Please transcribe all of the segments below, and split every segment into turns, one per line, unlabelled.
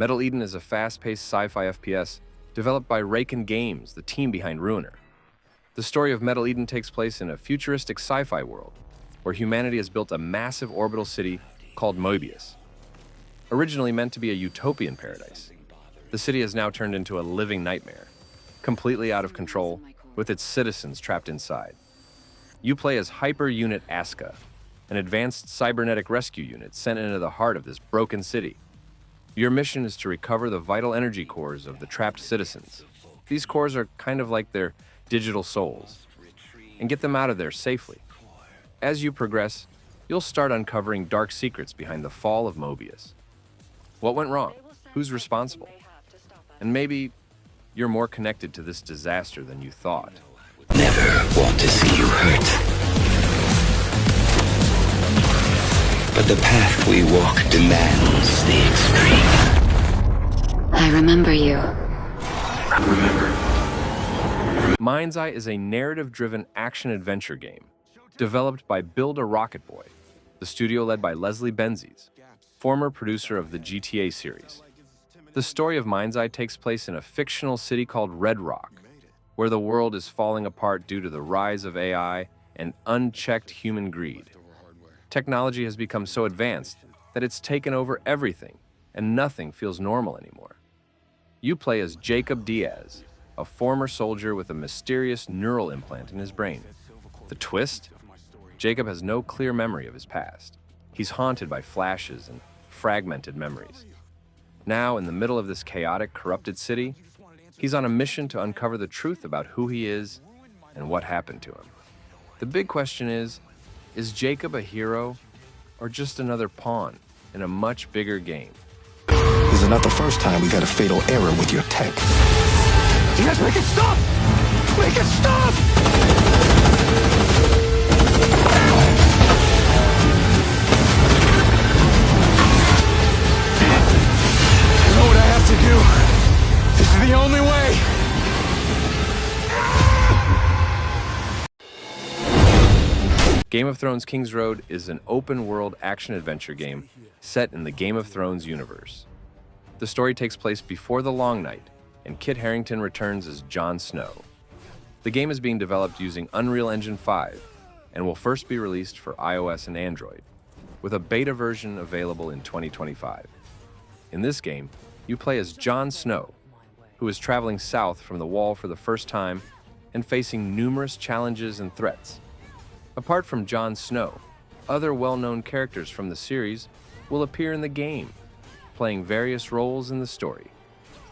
Metal Eden is a fast-paced sci-fi FPS developed by Raken Games, the team behind Ruiner. The story of Metal Eden takes place in a futuristic sci-fi world, where humanity has built a massive orbital city called Mobius. Originally meant to be a utopian paradise, the city has now turned into a living nightmare, completely out of control, with its citizens trapped inside. You play as Hyper Unit Aska, an advanced cybernetic rescue unit sent into the heart of this broken city. Your mission is to recover the vital energy cores of the trapped citizens. These cores are kind of like their digital souls, and get them out of there safely. As you progress, you'll start uncovering dark secrets behind the fall of Mobius. What went wrong? Who's responsible? And maybe you're more connected to this disaster than you thought.
Never want to see you hurt. But the path we walk demands the extreme.
I remember you.
Mind's Eye is a narrative-driven action-adventure game developed by Build a Rocket Boy, the studio led by Leslie Benzies, former producer of the GTA series. The story of Mind's Eye takes place in a fictional city called Red Rock, where the world is falling apart due to the rise of AI and unchecked human greed. Technology has become so advanced that it's taken over everything, and nothing feels normal anymore. You play as Jacob Diaz, a former soldier with a mysterious neural implant in his brain. The twist? Jacob has no clear memory of his past. He's haunted by flashes and fragmented memories. Now, in the middle of this chaotic, corrupted city, he's on a mission to uncover the truth about who he is and what happened to him. The big question is Jacob a hero or just another pawn in a much bigger game?
This is not the first time we've had a fatal error with your tech.
Yes, make it stop! Make it stop! I know what I have to do. This is the only way.
Game of Thrones King's Road is an open-world action-adventure game set in the Game of Thrones universe. The story takes place before the Long Night, and Kit Harington returns as Jon Snow. The game is being developed using Unreal Engine 5 and will first be released for iOS and Android, with a beta version available in 2025. In this game, you play as Jon Snow, who is traveling south from the Wall for the first time and facing numerous challenges and threats. Apart from Jon Snow, other well-known characters from the series will appear in the game, playing various roles in the story.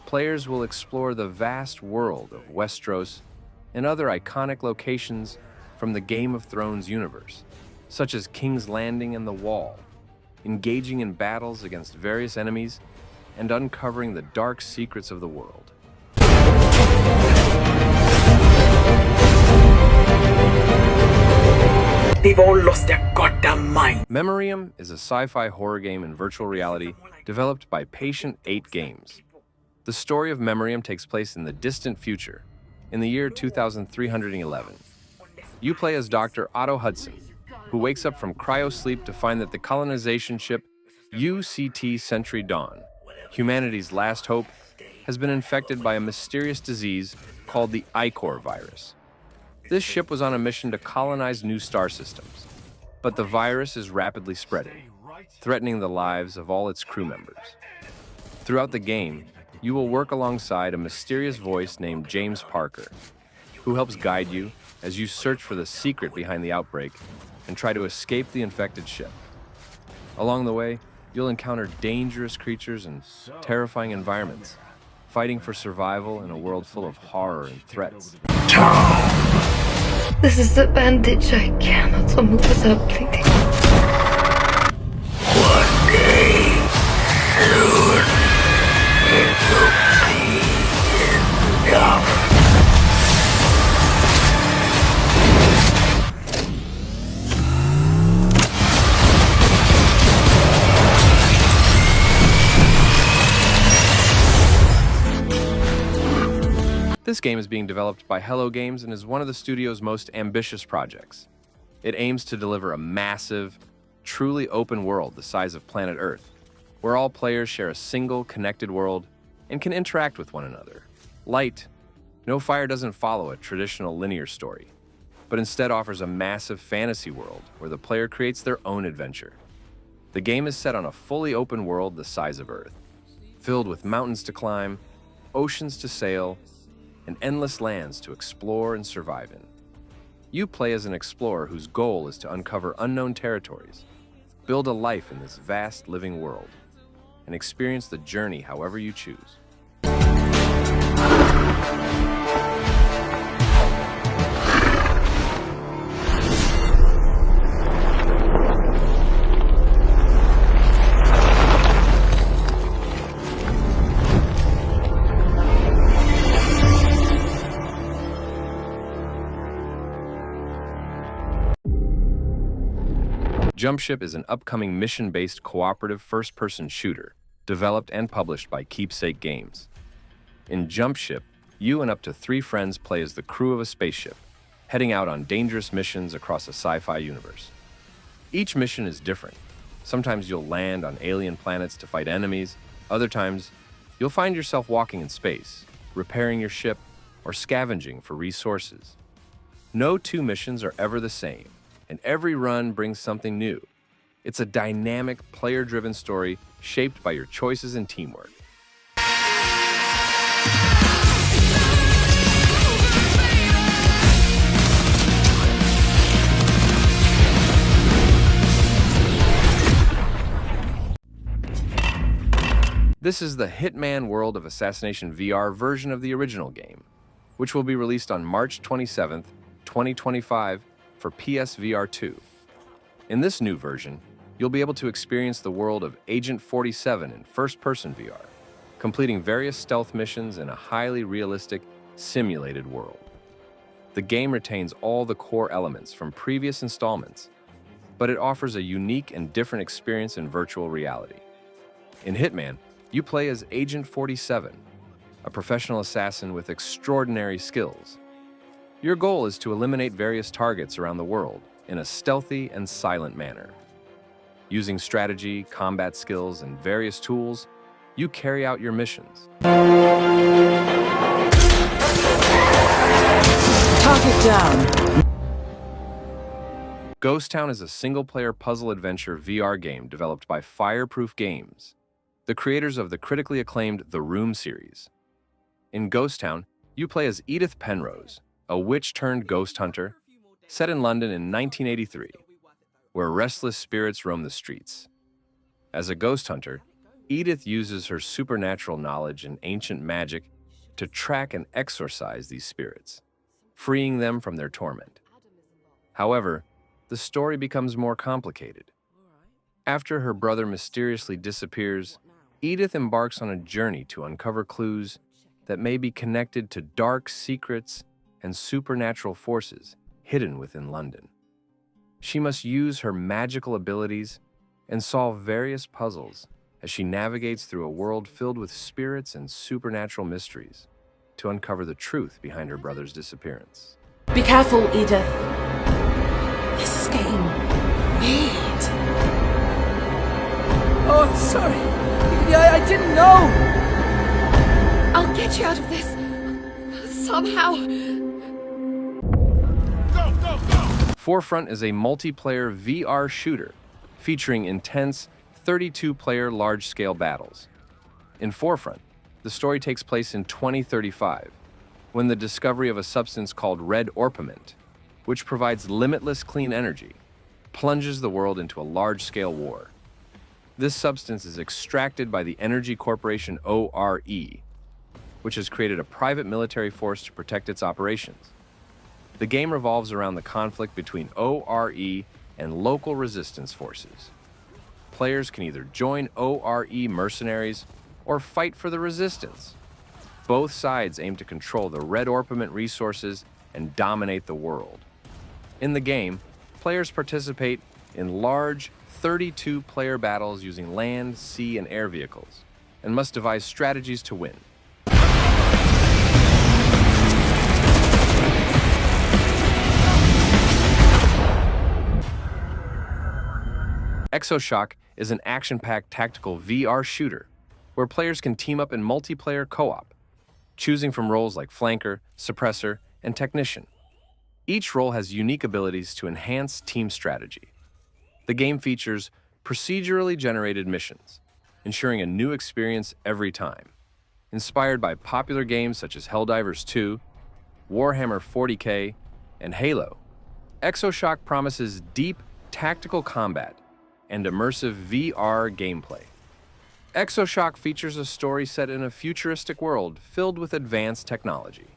Players will explore the vast world of Westeros and other iconic locations from the Game of Thrones universe, such as King's Landing and the Wall, engaging in battles against various enemies and uncovering the dark secrets of the world.
They've all lost their goddamn mind.
Memoriam is a sci-fi horror game in virtual reality developed by Patient 8 Games. The story of Memoriam takes place in the distant future, in the year 2311. You play as Dr. Otto Hudson, who wakes up from cryosleep to find that the colonization ship UCT Sentry Dawn, humanity's last hope, has been infected by a mysterious disease called the Ichor virus. This ship was on a mission to colonize new star systems, but the virus is rapidly spreading, threatening the lives of all its crew members. Throughout the game, you will work alongside a mysterious voice named James Parker, who helps guide you as you search for the secret behind the outbreak and try to escape the infected ship. Along the way, you'll encounter dangerous creatures and terrifying environments, fighting for survival in a world full of horror and threats.
This is the bandage. I cannot move without bleeding.
One day, soon, it will be enough.
This game is being developed by Hello Games and is one of the studio's most ambitious projects. It aims to deliver a massive, truly open world the size of planet Earth, where all players share a single connected world and can interact with one another. Light, No Fire doesn't follow a traditional linear story, but instead offers a massive fantasy world where the player creates their own adventure. The game is set on a fully open world the size of Earth, filled with mountains to climb, oceans to sail, and endless lands to explore and survive in. You play as an explorer whose goal is to uncover unknown territories, build a life in this vast living world, and experience the journey however you choose. Jumpship is an upcoming mission-based cooperative first-person shooter developed and published by Keepsake Games. In Jumpship, you and up to 3 friends play as the crew of a spaceship, heading out on dangerous missions across a sci-fi universe. Each mission is different. Sometimes you'll land on alien planets to fight enemies. Other times, you'll find yourself walking in space, repairing your ship, or scavenging for resources. No 2 missions are ever the same, and every run brings something new. It's a dynamic, player-driven story shaped by your choices and teamwork. This is the Hitman World of Assassination VR version of the original game, which will be released on March 27th, 2025 for PSVR 2. In this new version, you'll be able to experience the world of Agent 47 in first-person VR, completing various stealth missions in a highly realistic, simulated world. The game retains all the core elements from previous installments, but it offers a unique and different experience in virtual reality. In Hitman, you play as Agent 47, a professional assassin with extraordinary skills. Your goal is to eliminate various targets around the world in a stealthy and silent manner. Using strategy, combat skills, and various tools, you carry out your missions.
Target down.
Ghost Town is a single-player puzzle adventure VR game developed by Fireproof Games, the creators of the critically acclaimed The Room series. In Ghost Town, you play as Edith Penrose, a witch-turned-ghost hunter, set in London in 1983, where restless spirits roam the streets. As a ghost hunter, Edith uses her supernatural knowledge and ancient magic to track and exorcise these spirits, freeing them from their torment. However, the story becomes more complicated. After her brother mysteriously disappears, Edith embarks on a journey to uncover clues that may be connected to dark secrets and supernatural forces hidden within London. She must use her magical abilities and solve various puzzles as she navigates through a world filled with spirits and supernatural mysteries to uncover the truth behind her brother's disappearance.
Be careful, Edith. This is getting weird.
Oh, sorry. I didn't know.
I'll get you out of this. Somehow.
Forefront is a multiplayer VR shooter featuring intense 32-player large-scale battles. In Forefront, the story takes place in 2035, when the discovery of a substance called red orpiment, which provides limitless clean energy, plunges the world into a large-scale war. This substance is extracted by the energy corporation ORE, which has created a private military force to protect its operations. The game revolves around the conflict between ORE and local resistance forces. Players can either join ORE mercenaries or fight for the resistance. Both sides aim to control the red orpiment resources and dominate the world. In the game, players participate in large 32-player battles using land, sea, and air vehicles, and must devise strategies to win. Exoshock is an action-packed tactical VR shooter where players can team up in multiplayer co-op, choosing from roles like flanker, suppressor, and technician. Each role has unique abilities to enhance team strategy. The game features procedurally generated missions, ensuring a new experience every time. Inspired by popular games such as Helldivers 2, Warhammer 40K, and Halo, Exoshock promises deep tactical combat and immersive VR gameplay. Exoshock features a story set in a futuristic world filled with advanced technology,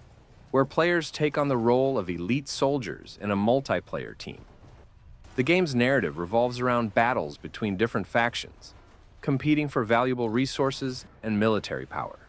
where players take on the role of elite soldiers in a multiplayer team. The game's narrative revolves around battles between different factions, competing for valuable resources and military power.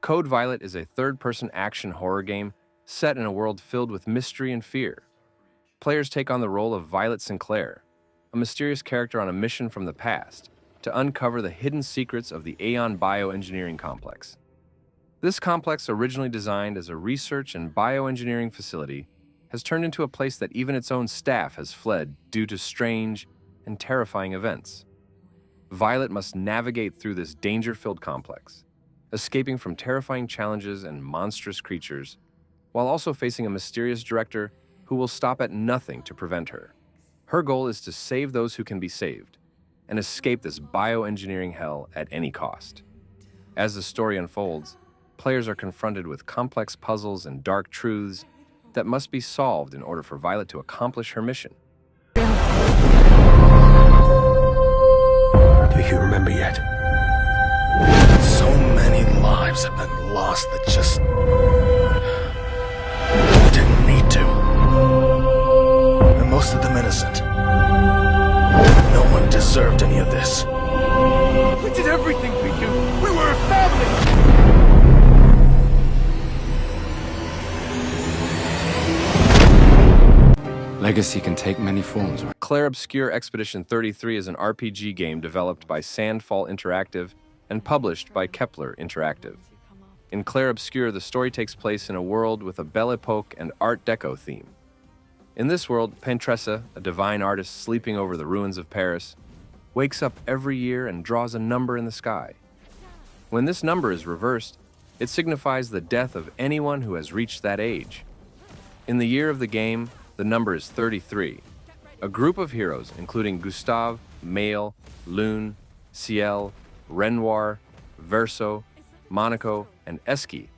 Code Violet is a third-person action horror game set in a world filled with mystery and fear. Players take on the role of Violet Sinclair, a mysterious character on a mission from the past to uncover the hidden secrets of the Aeon Bioengineering Complex. This complex, originally designed as a research and bioengineering facility, has turned into a place that even its own staff has fled due to strange and terrifying events. Violet must navigate through this danger-filled complex, escaping from terrifying challenges and monstrous creatures, while also facing a mysterious director who will stop at nothing to prevent her. Her goal is to save those who can be saved, and escape this bioengineering hell at any cost. As the story unfolds, players are confronted with complex puzzles and dark truths that must be solved in order for Violet to accomplish her mission.
Do you remember yet? So many lives have been lost that just didn't need to. And most of them innocent. No one deserved any of this.
We did everything for you. We were a family.
Legacy can take many forms.
Clair Obscur Expedition 33 is an RPG game developed by Sandfall Interactive and published by Kepler Interactive. In Clair Obscur, the story takes place in a world with a Belle Epoque and Art Deco theme. In this world, Pentressa, a divine artist sleeping over the ruins of Paris, wakes up every year and draws a number in the sky. When this number is reversed, it signifies the death of anyone who has reached that age. In the year of the game, the number is 33. A group of heroes, including Gustave, Mail, Lune, Ciel, Renoir, Verso, Monaco, and Eschi,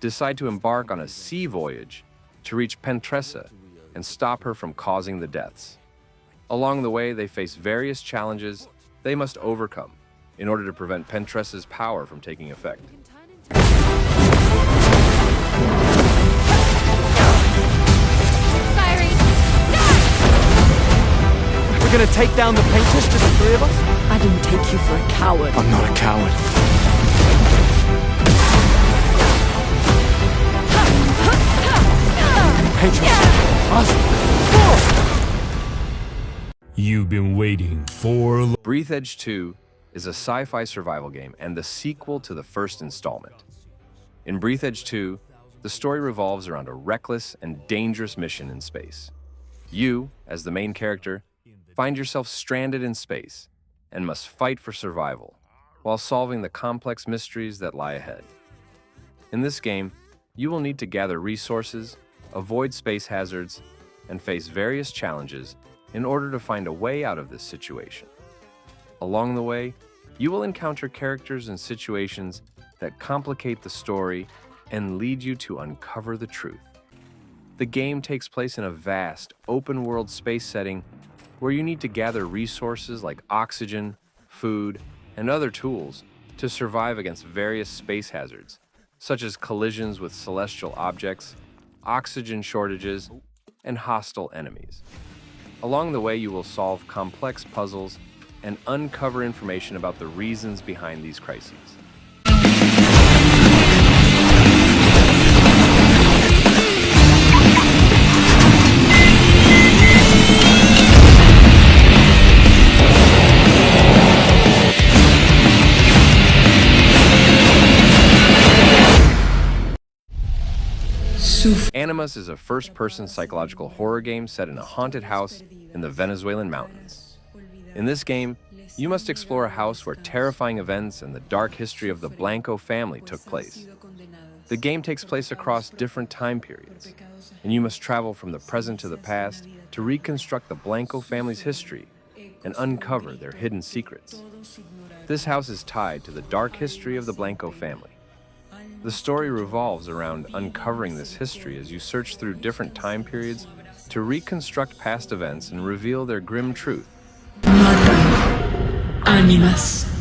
decide to embark on a sea voyage to reach Pentressa and stop her from causing the deaths. Along the way, they face various challenges they must overcome in order to prevent Pentressa's power from taking effect.
We're gonna take down the painters, just the three of us?
I didn't take you for a coward.
I'm not a coward.
You've been waiting for...
Breath Edge 2 is a sci-fi survival game and the sequel to the first installment. In Breath Edge 2, the story revolves around a reckless and dangerous mission in space. You, as the main character, find yourself stranded in space and must fight for survival while solving the complex mysteries that lie ahead. In this game, you will need to gather resources, avoid space hazards, and face various challenges in order to find a way out of this situation. Along the way, you will encounter characters and situations that complicate the story and lead you to uncover the truth. The game takes place in a vast, open-world space setting where you need to gather resources like oxygen, food, and other tools to survive against various space hazards, such as collisions with celestial objects, oxygen shortages, and hostile enemies. Along the way, you will solve complex puzzles and uncover information about the reasons behind these crises. Animus is a first-person psychological horror game set in a haunted house in the Venezuelan mountains. In this game, you must explore a house where terrifying events and the dark history of the Blanco family took place. The game takes place across different time periods, and you must travel from the present to the past to reconstruct the Blanco family's history and uncover their hidden secrets. This house is tied to the dark history of the Blanco family. The story revolves around uncovering this history as you search through different time periods to reconstruct past events and reveal their grim truth.
Animus.